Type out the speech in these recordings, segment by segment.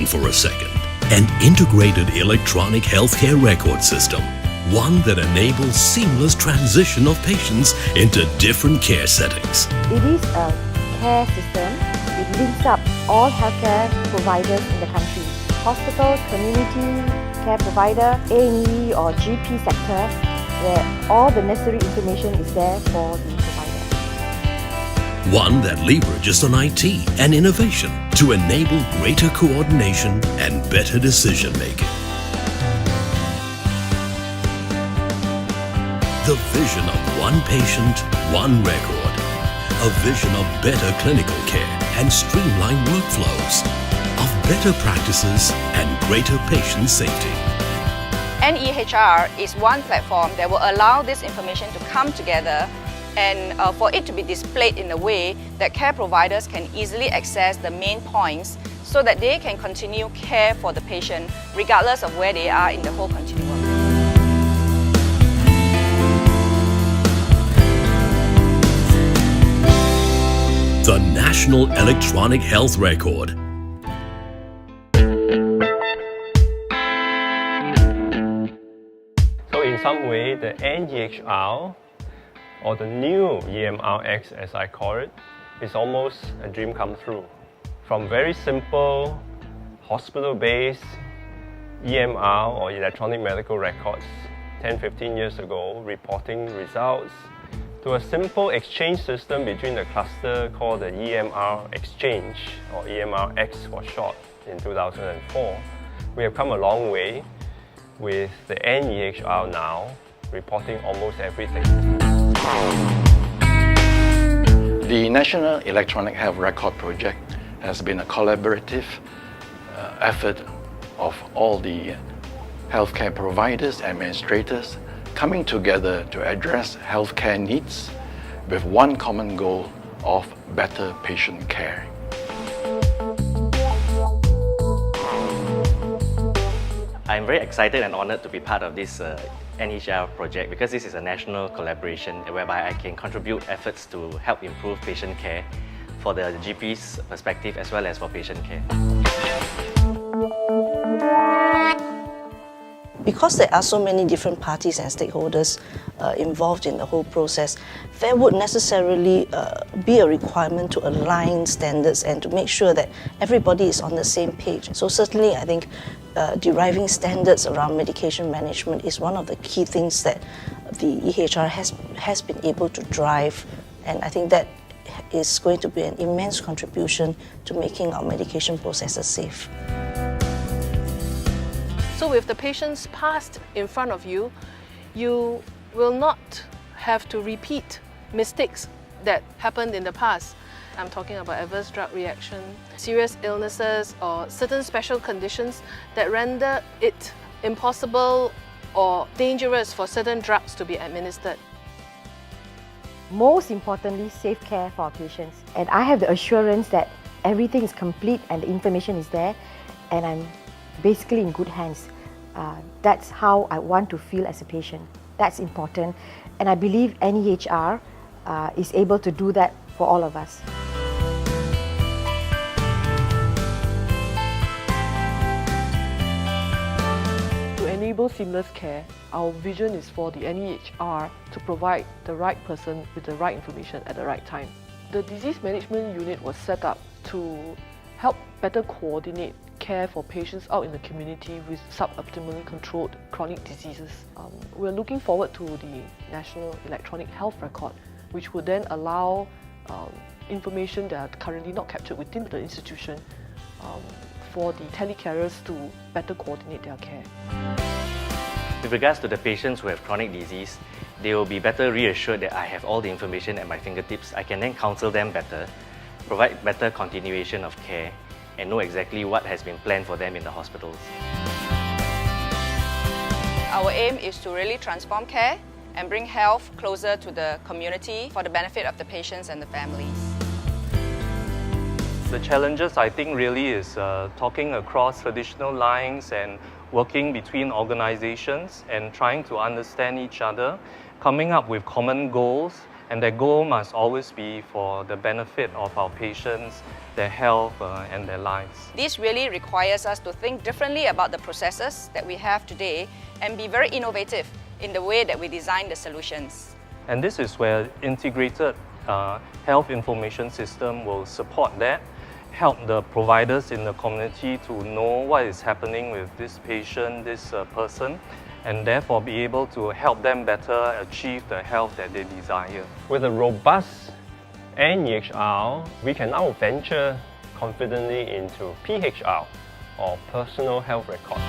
for a second. An integrated electronic healthcare record system. One that enables seamless transition of patients into different care settings. It is a care system. It links up all healthcare providers in the country. Hospital, community care provider, A&E or GP sector, where all the necessary information is there for the provider. One that leverages on IT and innovation to enable greater coordination and better decision making. The vision of one patient, one record. A vision of better clinical care and streamlined workflows. Of better practices and greater patient safety. NEHR is one platform that will allow this information to come together and for it to be displayed in a way that care providers can easily access the main points so that they can continue care for the patient regardless of where they are in the whole continuum. The National Electronic Health Record. So in some way, the NEHR, or the new EMRX as I call it, is almost a dream come true. From very simple hospital-based EMR or electronic medical records 10-15 years ago, reporting results, to a simple exchange system between the cluster called the EMR Exchange, or EMRX for short, in 2004. We have come a long way with the NEHR now reporting almost everything. The National Electronic Health Record Project has been a collaborative effort of all the healthcare providers, administrators, coming together to address healthcare needs with one common goal of better patient care. I'm very excited and honored to be part of this NEHR project because this is a national collaboration whereby I can contribute efforts to help improve patient care for the GP's perspective as well as for patient care. Because there are so many different parties and stakeholders involved in the whole process, there would necessarily be a requirement to align standards and to make sure that everybody is on the same page. So certainly I think deriving standards around medication management is one of the key things that the EHR has been able to drive, and I think that is going to be an immense contribution to making our medication processes safe. So with the patients passed in front of you, you will not have to repeat mistakes that happened in the past. I'm talking about adverse drug reaction, serious illnesses or certain special conditions that render it impossible or dangerous for certain drugs to be administered. Most importantly, safe care for our patients. And I have the assurance that everything is complete and the information is there, and I'm basically in good hands. That's how I want to feel as a patient. That's important, and I believe NEHR is able to do that for all of us. To enable seamless care, our vision is for the NEHR to provide the right person with the right information at the right time. The disease management unit was set up to help better coordinate care for patients out in the community with suboptimally controlled chronic diseases. We're looking forward to the National Electronic Health Record, which would then allow information that are currently not captured within the institution for the telecarers to better coordinate their care. With regards to the patients who have chronic disease, they will be better reassured that I have all the information at my fingertips. I can then counsel them better, provide better continuation of care, and know exactly what has been planned for them in the hospitals. Our aim is to really transform care and bring health closer to the community for the benefit of the patients and the families. The challenges, I think, really is talking across traditional lines and working between organizations and trying to understand each other, coming up with common goals And their goal must always be for the benefit of our patients, their health and their lives. This really requires us to think differently about the processes that we have today and be very innovative in the way that we design the solutions. And this is where integrated health information system will support that, help the providers in the community to know what is happening with this patient, this person, and therefore be able to help them better achieve the health that they desire. With a robust NEHR, we can now venture confidently into PHR, or Personal Health Record.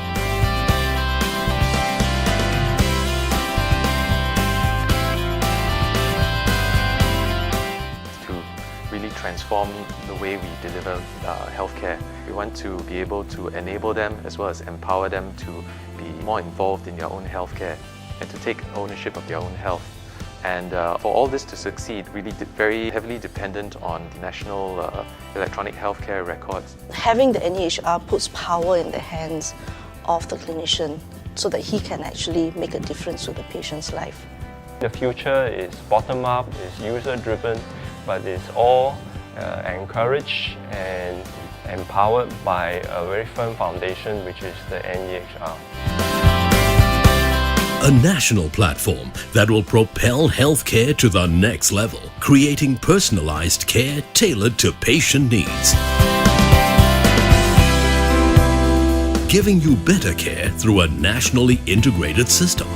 Really transform the way we deliver healthcare. We want to be able to enable them as well as empower them to be more involved in their own healthcare and to take ownership of their own health. And for all this to succeed, really very heavily dependent on the national electronic healthcare records. Having the NEHR puts power in the hands of the clinician so that he can actually make a difference to the patient's life. The future is bottom-up, is user-driven, but it's all encouraged and empowered by a very firm foundation, which is the NEHR. A national platform that will propel healthcare to the next level, creating personalized care tailored to patient needs. Giving you better care through a nationally integrated system.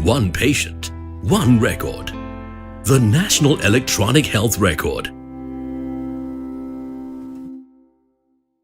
One patient, one record. The National Electronic Health Record.